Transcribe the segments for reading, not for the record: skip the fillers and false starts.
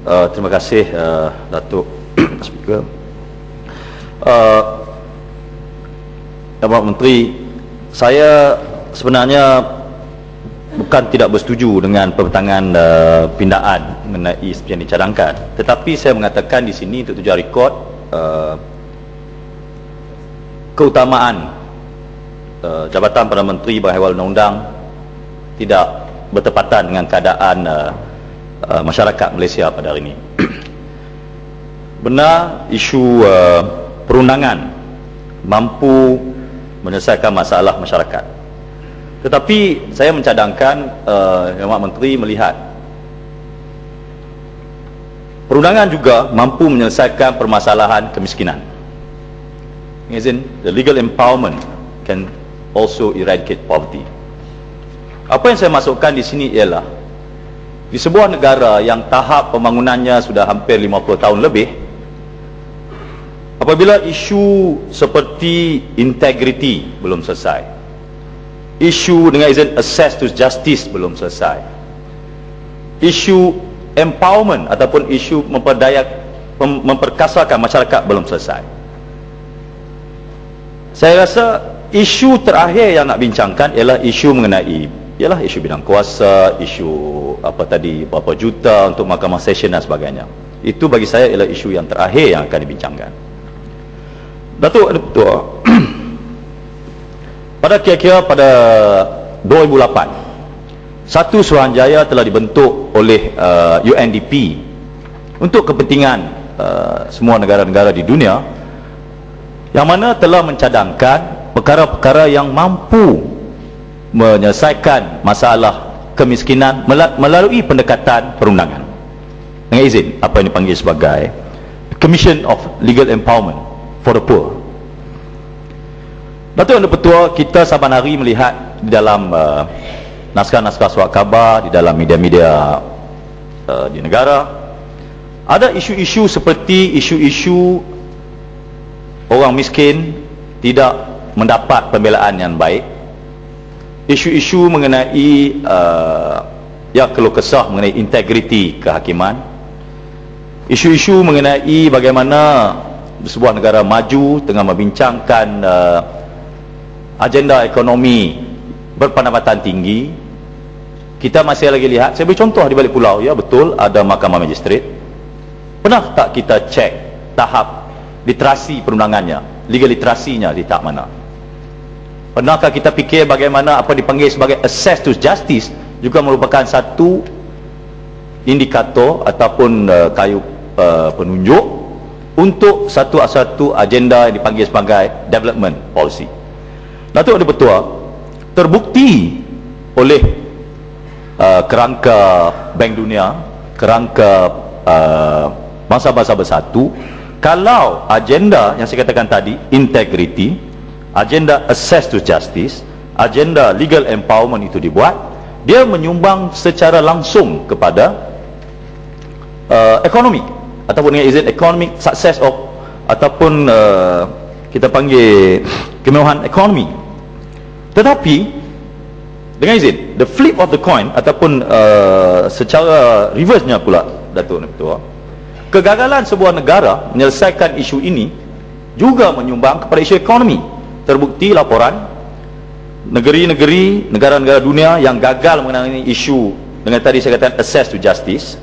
Terima kasih Datuk Speaker. Pak Menteri, saya sebenarnya bukan tidak bersetuju dengan pembentangan pindaan mengenai seperti yang dicadangkan, tetapi saya mengatakan di sini untuk tujuan rekod keutamaan Jabatan Perdana Menteri bagi hal undang-undang tidak bertepatan dengan keadaan masyarakat Malaysia pada hari ini. Benar isu perundangan mampu menyelesaikan masalah masyarakat, tetapi saya mencadangkan Yang Amat Menteri melihat perundangan juga mampu menyelesaikan permasalahan kemiskinan. As in, the legal empowerment can also eradicate poverty. Apa yang saya masukkan di sini ialah di sebuah negara yang tahap pembangunannya sudah hampir 50 tahun lebih, apabila isu seperti integrity belum selesai, isu dengan izin access to justice belum selesai, isu empowerment ataupun isu memperkasakan masyarakat belum selesai, saya rasa isu terakhir yang nak bincangkan ialah isu mengenai isu bidang kuasa, isu berapa juta untuk mahkamah session dan sebagainya. Itu bagi saya ialah isu yang terakhir yang akan dibincangkan. Datuk Ketua, kira-kira pada 2008, satu Suruhanjaya telah dibentuk oleh UNDP untuk kepentingan semua negara-negara di dunia, yang mana telah mencadangkan perkara-perkara yang mampu menyelesaikan masalah kemiskinan melalui pendekatan perundangan. Dengan izin apa yang dipanggil sebagai Commission of Legal Empowerment for the Poor. Datuk Yang Dipertua, kita saban hari melihat di dalam naskah-naskah surat khabar, di dalam media-media di negara, ada isu-isu seperti isu-isu orang miskin tidak mendapat pembelaan yang baik, isu-isu mengenai keluh kesah mengenai integriti kehakiman, isu-isu mengenai bagaimana sebuah negara maju tengah membincangkan agenda ekonomi berpendapatan tinggi. Kita masih lagi lihat, saya beri contoh di balik pulau, ya betul ada mahkamah magistrate. Pernah tak kita cek tahap literasi perundangannya, legal literasinya di tahap mana? Pernahkah kita fikir bagaimana apa dipanggil sebagai access to justice juga merupakan satu indikator ataupun kayu penunjuk untuk satu agenda yang dipanggil sebagai development policy. Datuk Ketua, terbukti oleh kerangka Bank Dunia, kerangka bangsa-bangsa bersatu, kalau agenda yang saya katakan tadi, integrity, agenda access to justice, agenda legal empowerment itu dibuat, dia menyumbang secara langsung kepada ekonomi ataupun dengan izin economic success of ataupun kita panggil kemewahan ekonomi. Tetapi dengan izin, the flip of the coin ataupun secara reverse-nya pula, Datuk Ketua, kegagalan sebuah negara menyelesaikan isu ini juga menyumbang kepada isu ekonomi. Terbukti laporan negeri-negeri, negara-negara dunia yang gagal mengenai isu dengan tadi saya katakan access to justice,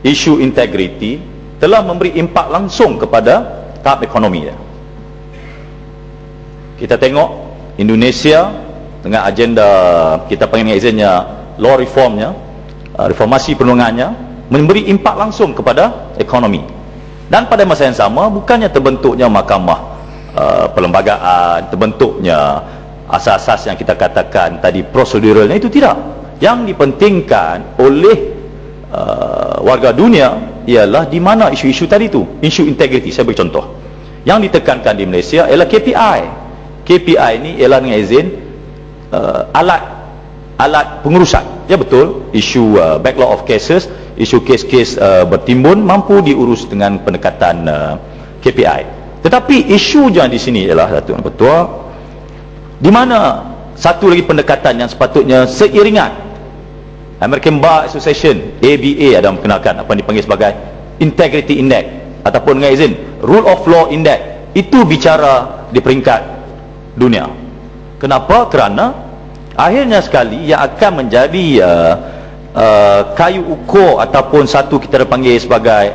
isu integrity, telah memberi impak langsung kepada tahap ekonomi. Kita tengok Indonesia dengan agenda kita panggil izinnya law reformnya, reformasi perundangannya, memberi impak langsung kepada ekonomi. Dan pada masa yang sama, bukannya terbentuknya mahkamah perlembagaan, terbentuknya asas-asas yang kita katakan tadi proseduralnya, itu tidak. Yang dipentingkan oleh warga dunia ialah di mana isu-isu tadi itu, isu integriti. Saya beri contoh yang ditekankan di Malaysia ialah KPI. KPI ini ialah dengan izin alat pengurusan. Ya betul, isu backlog of cases, isu kes-kes bertimbun mampu diurus dengan pendekatan KPI. Tetapi isunya di sini ialah, Datuk Ketua, di mana satu lagi pendekatan yang sepatutnya seiringan American Bar Association, ABA, ada memperkenalkan apa yang dipanggil sebagai Integrity Index, ataupun dengan izin Rule of Law Index. Itu bicara di peringkat dunia. Kenapa? Kerana akhirnya sekali yang akan menjadi kayu ukur ataupun satu kita panggil sebagai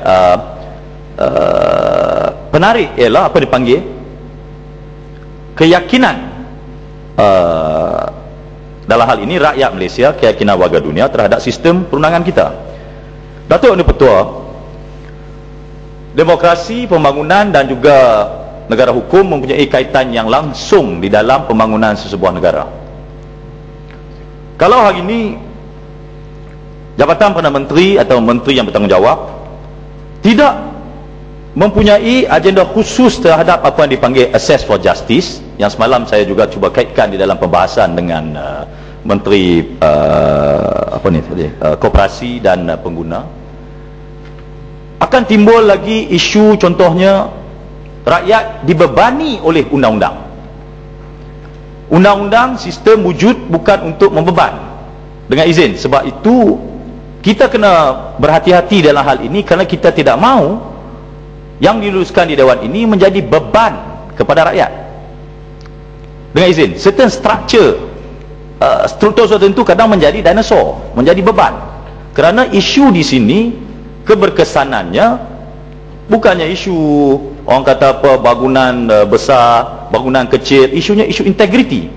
penarik ialah apa dipanggil keyakinan dalam hal ini rakyat Malaysia, keyakinan warga dunia terhadap sistem perundangan kita. Datuk Yang Dipertua, demokrasi, pembangunan dan juga negara hukum mempunyai kaitan yang langsung di dalam pembangunan sesebuah negara. Kalau hari ini Jabatan Perdana Menteri atau menteri yang bertanggungjawab tidak mempunyai agenda khusus terhadap apa yang dipanggil access for justice, yang semalam saya juga cuba kaitkan di dalam pembahasan dengan menteri koperasi dan pengguna, akan timbul lagi isu, contohnya rakyat dibebani oleh undang-undang. Undang-undang sistem wujud bukan untuk membeban, dengan izin. Sebab itu kita kena berhati-hati dalam hal ini, kerana kita tidak mahu yang diluluskan di Dewan ini menjadi beban kepada rakyat. Dengan izin, certain struktur tertentu kadang menjadi dinosaur, menjadi beban. Kerana isu di sini keberkesanannya bukannya isu orang kata apa bangunan besar, bangunan kecil, isunya isu integriti.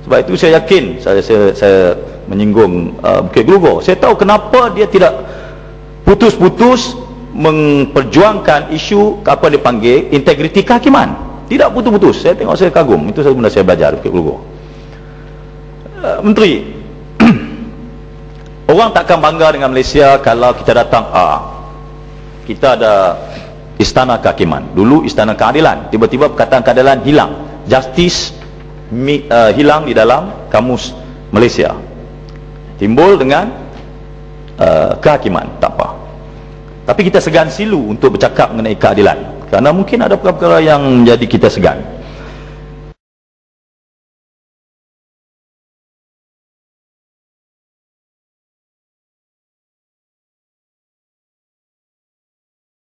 Sebab itu saya yakin, saya menyinggung Bukit Gelugor, saya tahu kenapa dia tidak putus-putus memperjuangkan isu apa dipanggil integriti kehakiman. Tidak putus-putus. Saya tengok, saya kagum. Itu satu benda saya belajar Bukit Gelugor. Menteri, orang takkan bangga dengan Malaysia kalau kita datang kita ada istana kehakiman. Dulu istana keadilan, tiba-tiba perkataan keadilan hilang, justice hilang di dalam kamus Malaysia, timbul dengan kehakiman. Tak apa, tapi kita segan silu untuk bercakap mengenai keadilan, kerana mungkin ada perkara-perkara yang menjadi kita segan.